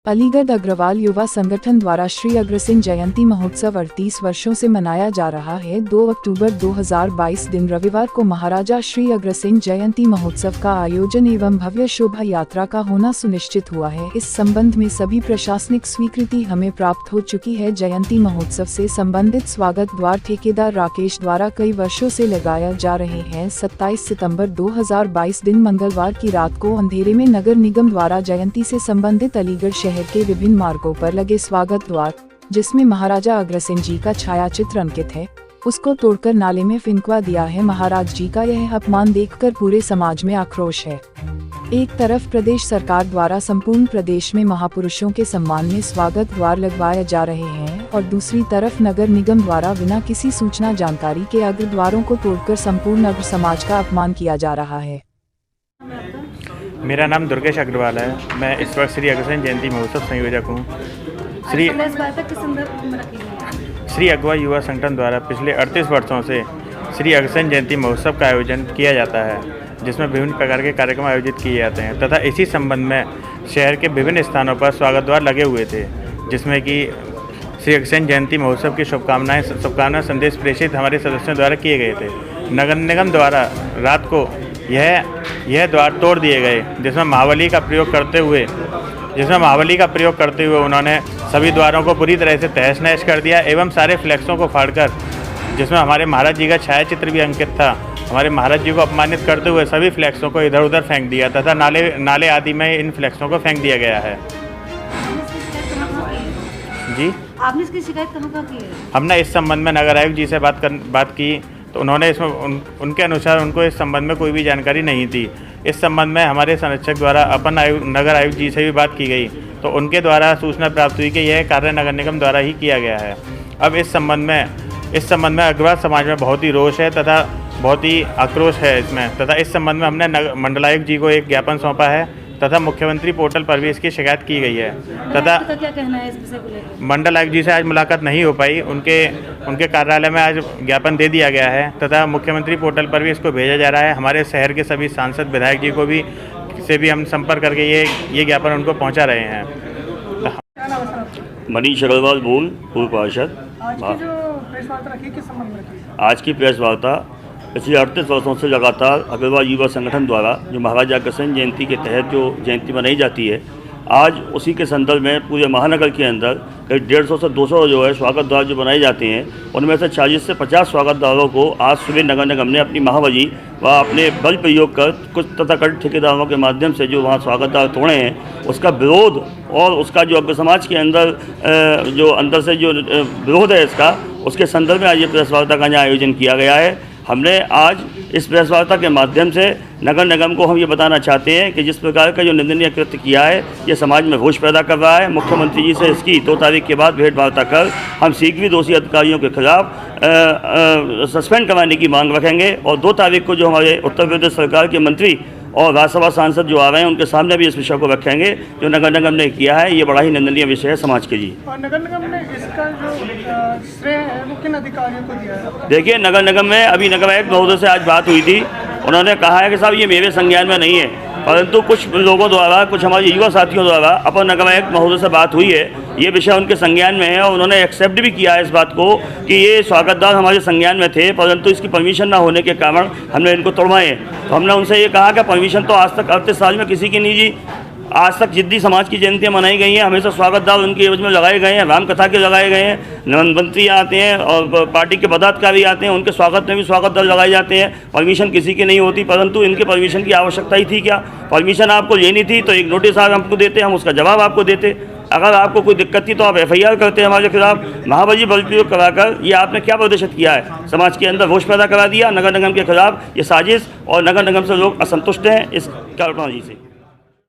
अलीगढ़ अग्रवाल युवा संगठन द्वारा श्री अग्रसेन जयंती महोत्सव 38 वर्षों से मनाया जा रहा है। 2 अक्टूबर 2022 दिन रविवार को महाराजा श्री अग्रसेन जयंती महोत्सव का आयोजन एवं भव्य शोभा यात्रा का होना सुनिश्चित हुआ है। इस संबंध में सभी प्रशासनिक स्वीकृति हमें प्राप्त हो चुकी है। जयंती महोत्सव से संबंधित स्वागत द्वार ठेकेदार राकेश द्वारा कई वर्षों से लगाया जा रहे हैं। 27 सितंबर 2022 दिन मंगलवार की रात को अंधेरे में नगर निगम द्वारा जयंती से संबंधित अलीगढ़ शहर के विभिन्न मार्गों पर लगे स्वागत द्वार, जिसमें महाराजा अग्रसेन जी का छायाचित्र अंकित है, उसको तोड़कर नाले में फेंकवा दिया है। महाराज जी का यह अपमान देखकर पूरे समाज में आक्रोश है। एक तरफ प्रदेश सरकार द्वारा संपूर्ण प्रदेश में महापुरुषों के सम्मान में स्वागत द्वार लगवाए जा रहे हैं और दूसरी तरफ नगर निगम द्वारा बिना किसी सूचना जानकारी के अग्र द्वारों को तोड़कर संपूर्ण अग्र समाज का अपमान किया जा रहा है। मेरा नाम दुर्गेश अग्रवाल है। मैं इस वक्त श्री अग्रसेन जयंती महोत्सव संयोजक हूँ। श्री अगवा युवा संगठन द्वारा पिछले 38 वर्षों से श्री अग्रसेन जयंती महोत्सव का आयोजन किया जाता है, जिसमें विभिन्न प्रकार के कार्यक्रम आयोजित किए जाते हैं तथा इसी संबंध में शहर के विभिन्न स्थानों पर स्वागत द्वार लगे हुए थे, जिसमें कि श्री अग्रसेन जयंती महोत्सव की शुभकामना संदेश प्रेषित हमारे सदस्यों द्वारा किए गए थे। नगर निगम द्वारा रात को यह द्वार तोड़ दिए गए, जिसमें महाबली का प्रयोग करते हुए उन्होंने सभी द्वारों को पूरी तरह से तहस नहस कर दिया एवं सारे फ्लैक्सों को फाड़कर, जिसमें हमारे महाराज जी का छायाचित्र भी अंकित था, हमारे महाराज जी को अपमानित करते हुए सभी फ्लैक्सों को इधर उधर फेंक दिया तथा नाले आदि में इन फ्लैक्सों को फेंक दिया गया है। जी, आपने इसकी शिकायत कहाँ की है? हमने इस संबंध में नगर आयुक्त जी से बात की तो उन्होंने इसमें उनके अनुसार उनको इस संबंध में कोई भी जानकारी नहीं थी। इस संबंध में हमारे संरक्षक द्वारा नगर आयुक्त जी से भी बात की गई तो उनके द्वारा सूचना प्राप्त हुई कि यह कार्य नगर निगम द्वारा ही किया गया है। अब इस संबंध में अग्रवाल समाज में बहुत ही रोष है तथा बहुत ही आक्रोश है इसमें, तथा इस संबंध में हमने मंडलायुक्त जी को एक ज्ञापन सौंपा है तथा मुख्यमंत्री पोर्टल पर भी इसकी शिकायत की गई है। तथा क्या कहना है इस विषय को लेकर? मंडल आयुक्त जी से आज मुलाकात नहीं हो पाई, उनके कार्यालय में आज ज्ञापन दे दिया गया है तथा मुख्यमंत्री पोर्टल पर भी इसको भेजा जा रहा है। हमारे शहर के सभी सांसद विधायक जी को भी हम संपर्क करके ये ज्ञापन उनको पहुंचा रहे हैं। मनीष अग्रवाल बोल, पूर्व पार्षद। आज की प्रेस वार्ता पिछले 38 वर्षों से लगातार अग्रवाल युवा संगठन द्वारा जो महाराजा अग्रसेन जयंती के तहत जो जयंती मनाई जाती है, आज उसी के संदर्भ में पूरे महानगर के अंदर करीब 150 से 200 जो है स्वागत द्वार जो बनाए जाते हैं, उनमें से 40 से 50 स्वागत द्वारों को आज सुबह नगर निगम ने अपनी महावजी व अपने बल प्रयोग कर कुछ तथाकथित ठेकेदारों के माध्यम से जो वहाँ स्वागत द्वार तोड़े हैं, उसका विरोध और उसका जो अग्र समाज के अंदर जो अंदर से जो विरोध है इसका, उसके संदर्भ में आज ये प्रेस वार्ता का आयोजन किया गया है। हमने आज इस प्रेस वार्ता के माध्यम से नगर निगम को हम ये बताना चाहते हैं कि जिस प्रकार का जो निंदनीय कृत्य किया है, ये समाज में रोष पैदा कर रहा है। मुख्यमंत्री जी से इसकी 2 तारीख के बाद भेंट वार्ता कर हम शीघ्र ही दोषी अधिकारियों के खिलाफ सस्पेंड करवाने की मांग रखेंगे और 2 तारीख को जो हमारे उत्तर प्रदेश सरकार के मंत्री और राज्यसभा सांसद जो आ रहे हैं उनके सामने भी इस विषय को रखेंगे। जो नगर निगम ने किया है, ये बड़ा ही निंदनीय विषय है समाज के जी। और नगर निगम ने इसका जो श्रेय है वो किन अधिकारियों को दिया है? देखिए, नगर निगम में अभी नगर आयुक्त महोदय से आज बात हुई थी। उन्होंने कहा है कि साहब ये मेरे संज्ञान में नहीं है, परंतु कुछ लोगों द्वारा, कुछ हमारे युवा साथियों द्वारा अपर नगर आयुक्त महोदय से बात हुई है, ये विषय उनके संज्ञान में है और उन्होंने एक्सेप्ट भी किया है इस बात को कि ये स्वागतदार हमारे संज्ञान में थे, परंतु इसकी परमिशन ना होने के कारण हमने इनको तोड़वाए। तो हमने उनसे ये कहा कि परमिशन तो आज तक 38 साल में किसी की नहीं जी। आज तक जिद्दी समाज की जयंतियाँ मनाई गई हैं, हमेशा स्वागतदार उनके एवज में लगाए गए हैं, राम कथा के लगाए गए हैं, मंत्री आते हैं और पार्टी के पदाधिकारी आते हैं, उनके स्वागत में भी स्वागतदार लगाए जाते हैं। परमिशन किसी की नहीं होती, परंतु इनके परमिशन की आवश्यकता ही थी क्या? परमिशन आपको लेनी थी तो एक नोटिस आप हमको देते, हम उसका जवाब आपको देते। अगर आपको कोई दिक्कत थी तो आप FIR करते हैं हमारे खिलाफ। महाबली बल प्रयोग कराकर ये आपने क्या प्रदर्शित किया है? समाज के अंदर रोष पैदा करा दिया नगर निगम के खिलाफ, ये साजिश, और नगर निगम से लोग असंतुष्ट हैं इस कल्पना जी से।